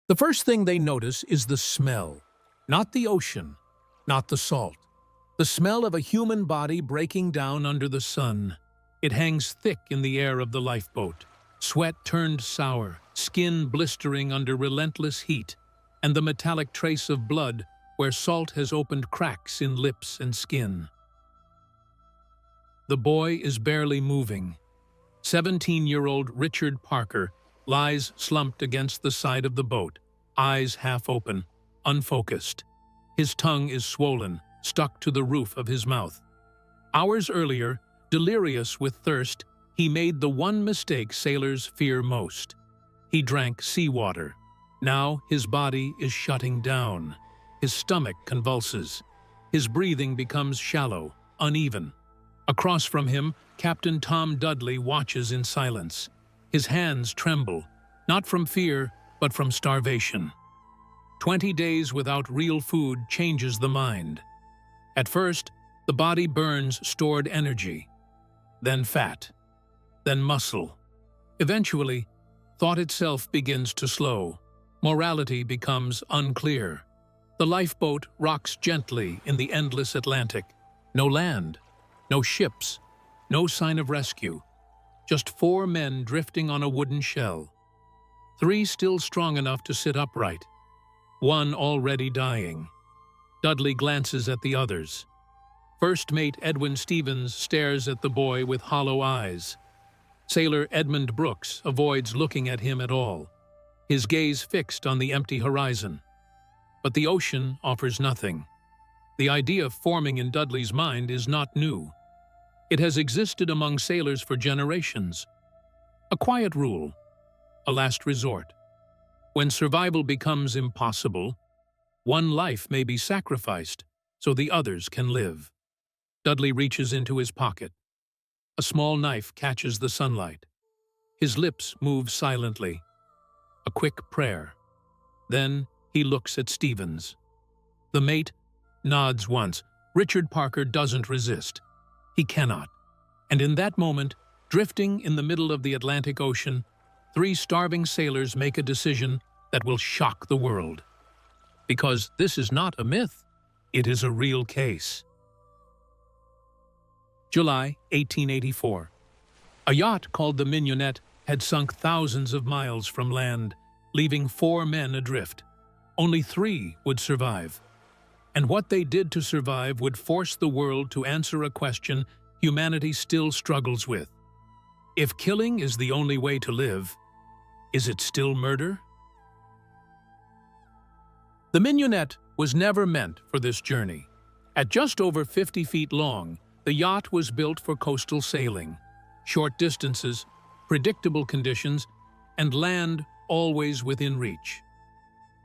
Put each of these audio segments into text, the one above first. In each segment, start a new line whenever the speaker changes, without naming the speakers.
The first thing they notice is the smell. Not the ocean, not the salt. The smell of a human body breaking down under the sun. It hangs thick in the air of the lifeboat. Sweat turned sour, skin blistering under relentless heat, and the metallic trace of blood where salt has opened cracks in lips and skin. The boy is barely moving. 17-year-old Richard Parker lies slumped against the side of the boat, eyes half open, unfocused. His tongue is swollen, stuck to the roof of his mouth. Hours earlier, delirious with thirst, he made the one mistake sailors fear most. He drank seawater. Now his body is shutting down. His stomach convulses. His breathing becomes shallow, uneven. Across from him, Captain Tom Dudley watches in silence. His hands tremble, not from fear, but from starvation. 20 days without real food changes the mind. At first, the body burns stored energy, then fat, then muscle. Eventually, thought itself begins to slow. Morality becomes unclear. The lifeboat rocks gently in the endless Atlantic. No land, no ships, no sign of rescue. Just 4 men drifting on a wooden shell. 3 still strong enough to sit upright. 1 already dying. Dudley glances at the others. First mate Edwin Stevens stares at the boy with hollow eyes. Sailor Edmund Brooks avoids looking at him at all, his gaze fixed on the empty horizon. But the ocean offers nothing. The idea forming in Dudley's mind is not new. It has existed among sailors for generations. A quiet rule, a last resort. When survival becomes impossible, one life may be sacrificed so the others can live. Dudley reaches into his pocket. A small knife catches the sunlight. His lips move silently. A quick prayer. Then he looks at Stevens. The mate nods once. Richard Parker doesn't resist. He cannot. And in that moment, drifting in the middle of the Atlantic Ocean, 3 starving sailors make a decision that will shock the world. Because this is not a myth, it is a real case. July 1884. A yacht called the Mignonette had sunk thousands of miles from land, leaving 4 men adrift. Only 3 would survive. And what they did to survive would force the world to answer a question humanity still struggles with. If killing is the only way to live, is it still murder? The Mignonette was never meant for this journey. At just over 50 feet long, the yacht was built for coastal sailing, short distances, predictable conditions, and land always within reach.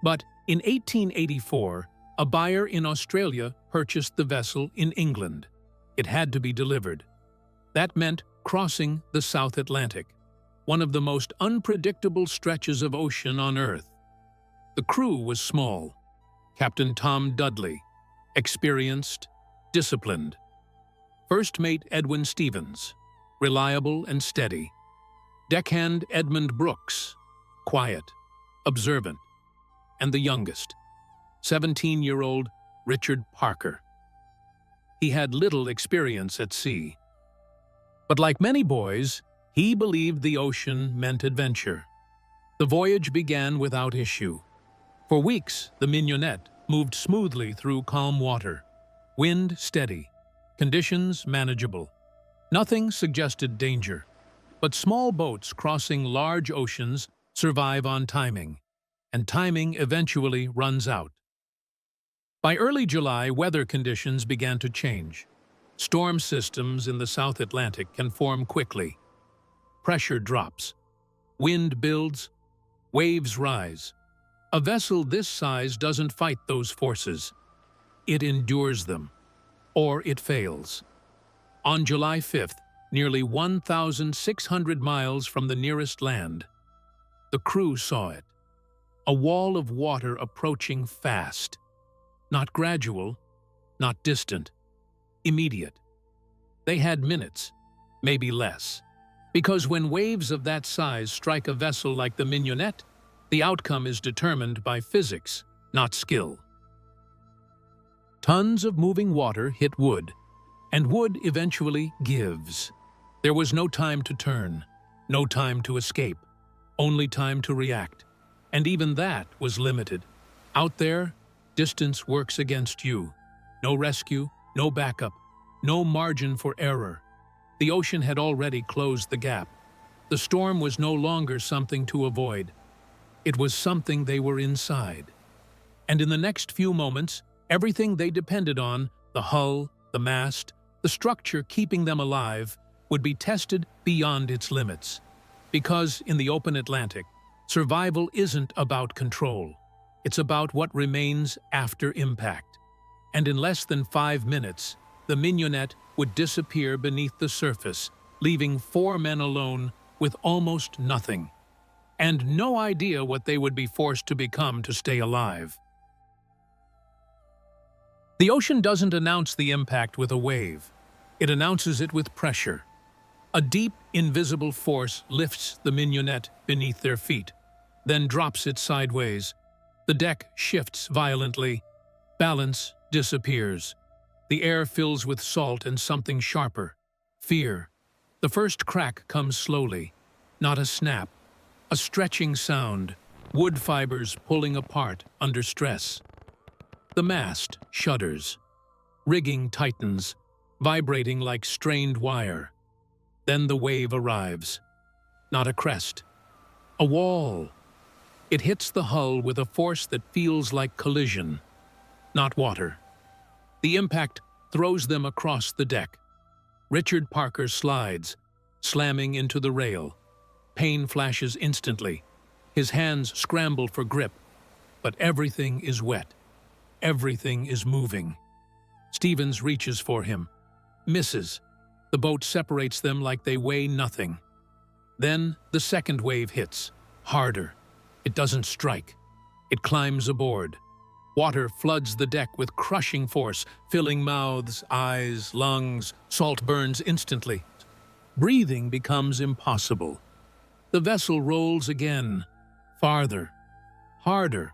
But in 1884, a buyer in Australia purchased the vessel in England. It had to be delivered. That meant crossing the South Atlantic, one of the most unpredictable stretches of ocean on Earth. The crew was small. Captain Tom Dudley, experienced, disciplined. First mate Edwin Stevens, reliable and steady. Deckhand Edmund Brooks, quiet, observant. And the youngest, 17-year-old Richard Parker. He had little experience at sea. But like many boys, he believed the ocean meant adventure. The voyage began without issue. For weeks, the Mignonette moved smoothly through calm water. Wind steady, conditions manageable. Nothing suggested danger. But small boats crossing large oceans survive on timing, and timing eventually runs out. By early July, weather conditions began to change. Storm systems in the South Atlantic can form quickly. Pressure drops. Wind builds. Waves rise. A vessel this size doesn't fight those forces. It endures them. Or it fails. On July 5th, nearly 1,600 miles from the nearest land, the crew saw it. A wall of water approaching fast. Not gradual, not distant, immediate. They had minutes, maybe less. Because when waves of that size strike a vessel like the Mignonette, The outcome is determined by physics, not skill. Tons of moving water hit wood, and wood eventually gives. There was no time to turn, no time to escape, only time to react. And even that was limited. Out there, distance works against you. No rescue, no backup, no margin for error. The ocean had already closed the gap. The storm was no longer something to avoid. It was something they were inside. And in the next few moments, everything they depended on, the hull, the mast, the structure keeping them alive, would be tested beyond its limits. Because in the open Atlantic, survival isn't about control. It's about what remains after impact. And in less than 5 minutes, the Mignonette would disappear beneath the surface, leaving 4 men alone with almost nothing, and no idea what they would be forced to become to stay alive. The ocean doesn't announce the impact with a wave. It announces it with pressure. A deep, invisible force lifts the Mignonette beneath their feet, then drops it sideways. The deck shifts violently. Balance disappears. The air fills with salt and something sharper. Fear. The first crack comes slowly. Not a snap. A stretching sound. Wood fibers pulling apart under stress. The mast shudders. Rigging tightens, vibrating like strained wire. Then the wave arrives. Not a crest. A wall. It hits the hull with a force that feels like collision. Not water. The impact throws them across the deck. Richard Parker slides, slamming into the rail. Pain flashes instantly. His hands scramble for grip. But everything is wet. Everything is moving. Stevens reaches for him. Misses. The boat separates them like they weigh nothing. Then the second wave hits. Harder. It doesn't strike. It climbs aboard. Water floods the deck with crushing force, filling mouths, eyes, lungs. Salt burns instantly. Breathing becomes impossible. The vessel rolls again. Farther. Harder.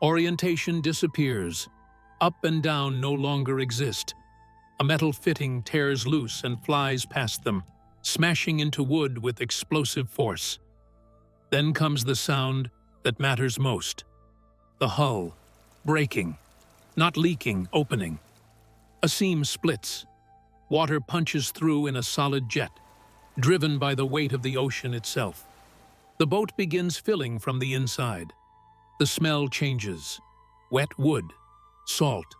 Orientation disappears. Up and down no longer exist. A metal fitting tears loose and flies past them, smashing into wood with explosive force. Then comes the sound that matters most. The hull, breaking, not leaking, opening. A seam splits. Water punches through in a solid jet, driven by the weight of the ocean itself. The boat begins filling from the inside. The smell changes. Wet wood, salt,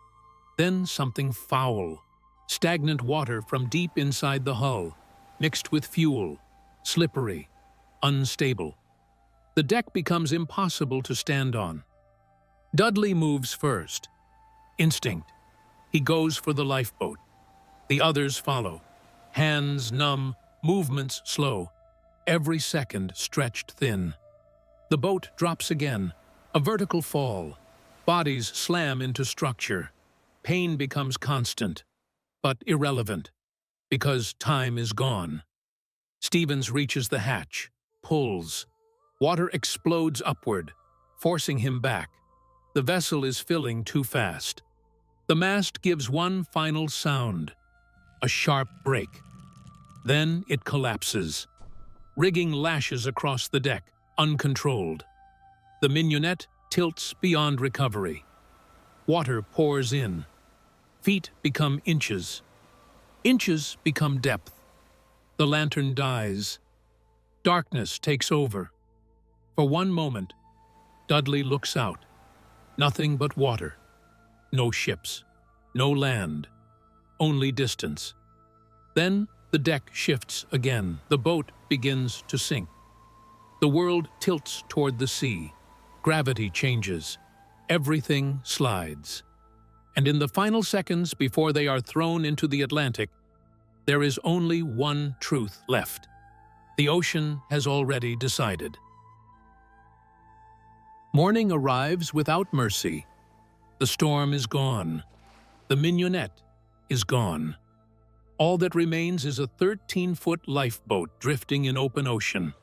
then something foul. Stagnant water from deep inside the hull, mixed with fuel, slippery, unstable. The deck becomes impossible to stand on. Dudley moves first. Instinct. He goes for the lifeboat. The others follow. Hands numb, movements slow. Every second stretched thin. The boat drops again. A vertical fall. Bodies slam into structure. Pain becomes constant, but irrelevant, because time is gone. Stevens reaches the hatch, pulls. Water explodes upward, forcing him back. The vessel is filling too fast. The mast gives one final sound, a sharp break. Then it collapses. Rigging lashes across the deck, uncontrolled. The Mignonette tilts beyond recovery. Water pours in. Feet become inches. Inches become depth. The lantern dies. Darkness takes over. For one moment, Dudley looks out. Nothing but water. No ships. No land. Only distance. Then the deck shifts again. The boat begins to sink. The world tilts toward the sea. Gravity changes. Everything slides. And in the final seconds before they are thrown into the Atlantic, there is only one truth left. The ocean has already decided. Morning arrives without mercy. The storm is gone. The Mignonette is gone. All that remains is a 13-foot lifeboat drifting in open ocean.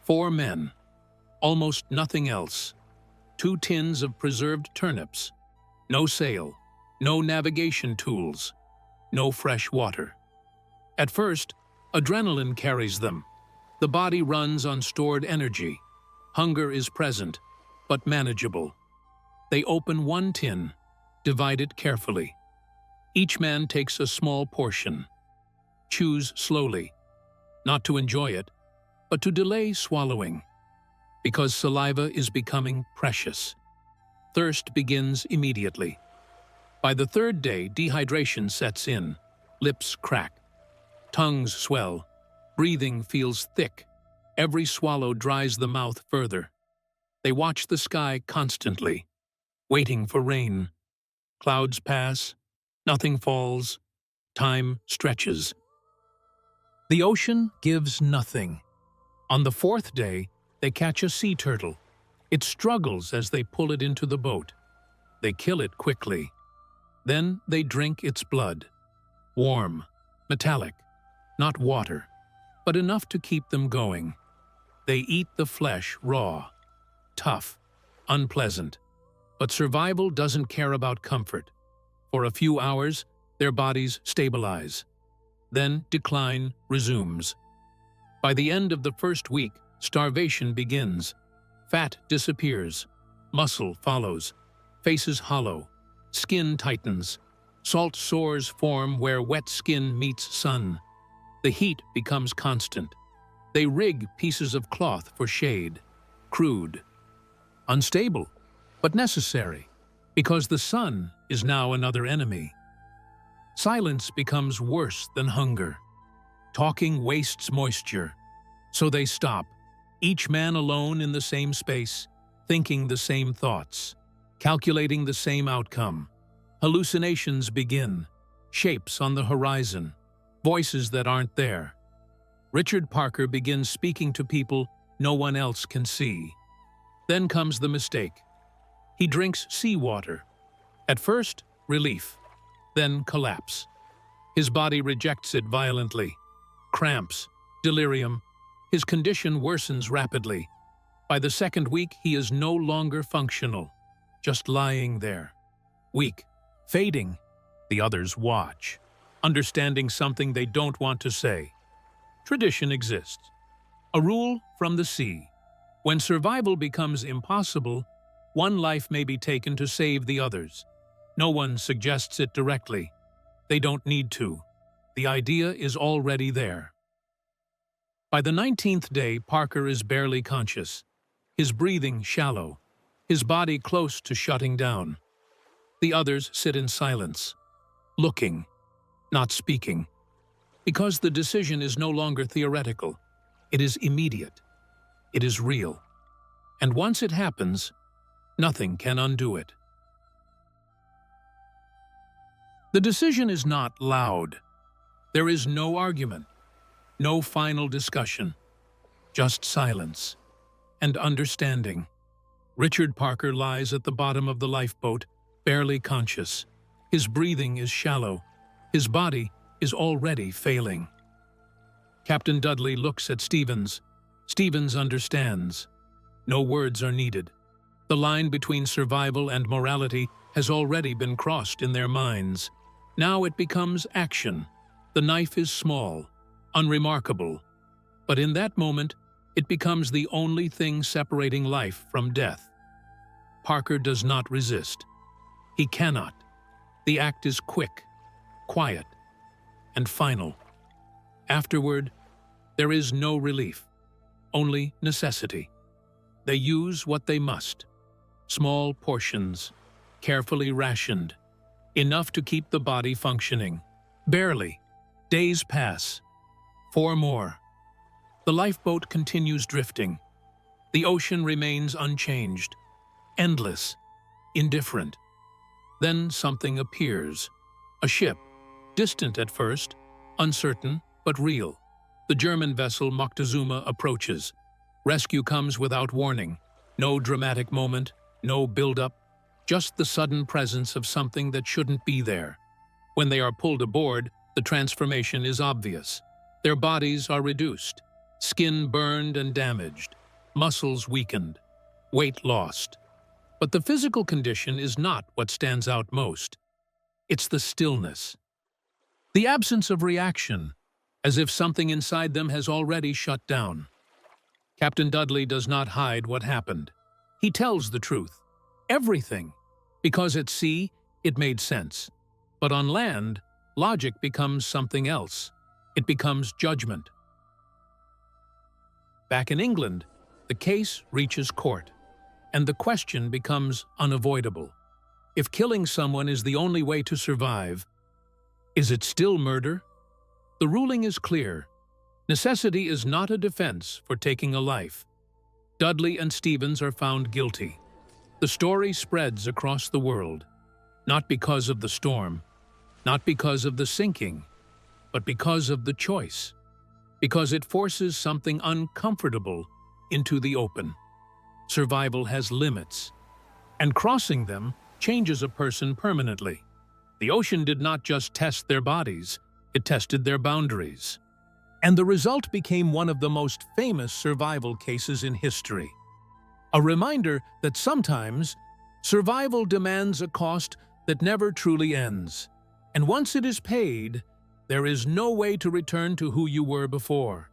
4 men. Almost nothing else. 2 tins of preserved turnips. No sail, no navigation tools, no fresh water. At first, adrenaline carries them. The body runs on stored energy. Hunger is present, but manageable. They open 1 tin, divide it carefully. Each man takes a small portion. Chews slowly, not to enjoy it, but to delay swallowing, because saliva is becoming precious. Thirst begins immediately. By the 3rd day, dehydration sets in. Lips crack. Tongues swell. Breathing feels thick. Every swallow dries the mouth further. They watch the sky constantly, waiting for rain. Clouds pass. Nothing falls. Time stretches. The ocean gives nothing. On the 4th day, they catch a sea turtle. It struggles as they pull it into the boat. They kill it quickly. Then they drink its blood. Warm, metallic, not water, but enough to keep them going. They eat the flesh raw, tough, unpleasant. But survival doesn't care about comfort. For a few hours, their bodies stabilize. Then decline resumes. By the end of the 1st week, starvation begins. Fat disappears. Muscle follows. Faces hollow. Skin tightens. Salt sores form where wet skin meets sun. The heat becomes constant. They rig pieces of cloth for shade. Crude. Unstable, but necessary, because the sun is now another enemy. Silence becomes worse than hunger. Talking wastes moisture. So they stop, each man alone in the same space, thinking the same thoughts, calculating the same outcome. Hallucinations begin, shapes on the horizon, voices that aren't there. Richard Parker begins speaking to people no one else can see. Then comes the mistake. He drinks seawater. At first, relief, then collapse. His body rejects it violently. Cramps, delirium. His condition worsens rapidly. By the 2nd week, he is no longer functional, just lying there. Weak, fading. The others watch, understanding something they don't want to say. Tradition exists. A rule from the sea. When survival becomes impossible, one life may be taken to save the others. No one suggests it directly. They don't need to. The idea is already there. By the 19th day, Parker is barely conscious. His breathing shallow. His body close to shutting down. The others sit in silence, looking, not speaking. Because the decision is no longer theoretical. It is immediate. It is real. And once it happens, nothing can undo it. The decision is not loud. There is no argument, no final discussion, just silence and understanding. Richard Parker lies at the bottom of the lifeboat, barely conscious. His breathing is shallow. His body is already failing. Captain Dudley looks at Stevens. Stevens understands. No words are needed. The line between survival and morality has already been crossed in their minds. Now it becomes action. The knife is small, unremarkable, but in that moment, it becomes the only thing separating life from death. Parker does not resist. He cannot. The act is quick, quiet, and final. Afterward, there is no relief, only necessity. They use what they must. Small portions, carefully rationed, enough to keep the body functioning. Barely. Days pass. 4 more. The lifeboat continues drifting. The ocean remains unchanged, endless, indifferent. Then something appears. A ship, distant at first, uncertain but real. The German vessel Moctezuma approaches. Rescue comes without warning. No dramatic moment, no build-up, just the sudden presence of something that shouldn't be there. When they are pulled aboard, the transformation is obvious. Their bodies are reduced, skin burned and damaged, muscles weakened, weight lost. But the physical condition is not what stands out most. It's the stillness. The absence of reaction, as if something inside them has already shut down. Captain Dudley does not hide what happened. He tells the truth. Everything. Because at sea, it made sense. But on land, logic becomes something else. It becomes judgment. Back in England, the case reaches court, and the question becomes unavoidable. If killing someone is the only way to survive, is it still murder? The ruling is clear. Necessity is not a defense for taking a life. Dudley and Stevens are found guilty. The story spreads across the world, not because of the storm, not because of the sinking, but because of the choice, because it forces something uncomfortable into the open. Survival has limits, and crossing them changes a person permanently. The ocean did not just test their bodies, it tested their boundaries. And the result became one of the most famous survival cases in history. A reminder that sometimes survival demands a cost that never truly ends. And once it is paid, there is no way to return to who you were before.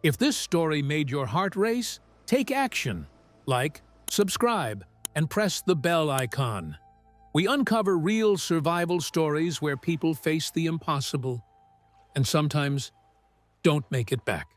If this story made your heart race, take action. Like, subscribe, and press the bell icon. We uncover real survival stories where people face the impossible and sometimes don't make it back.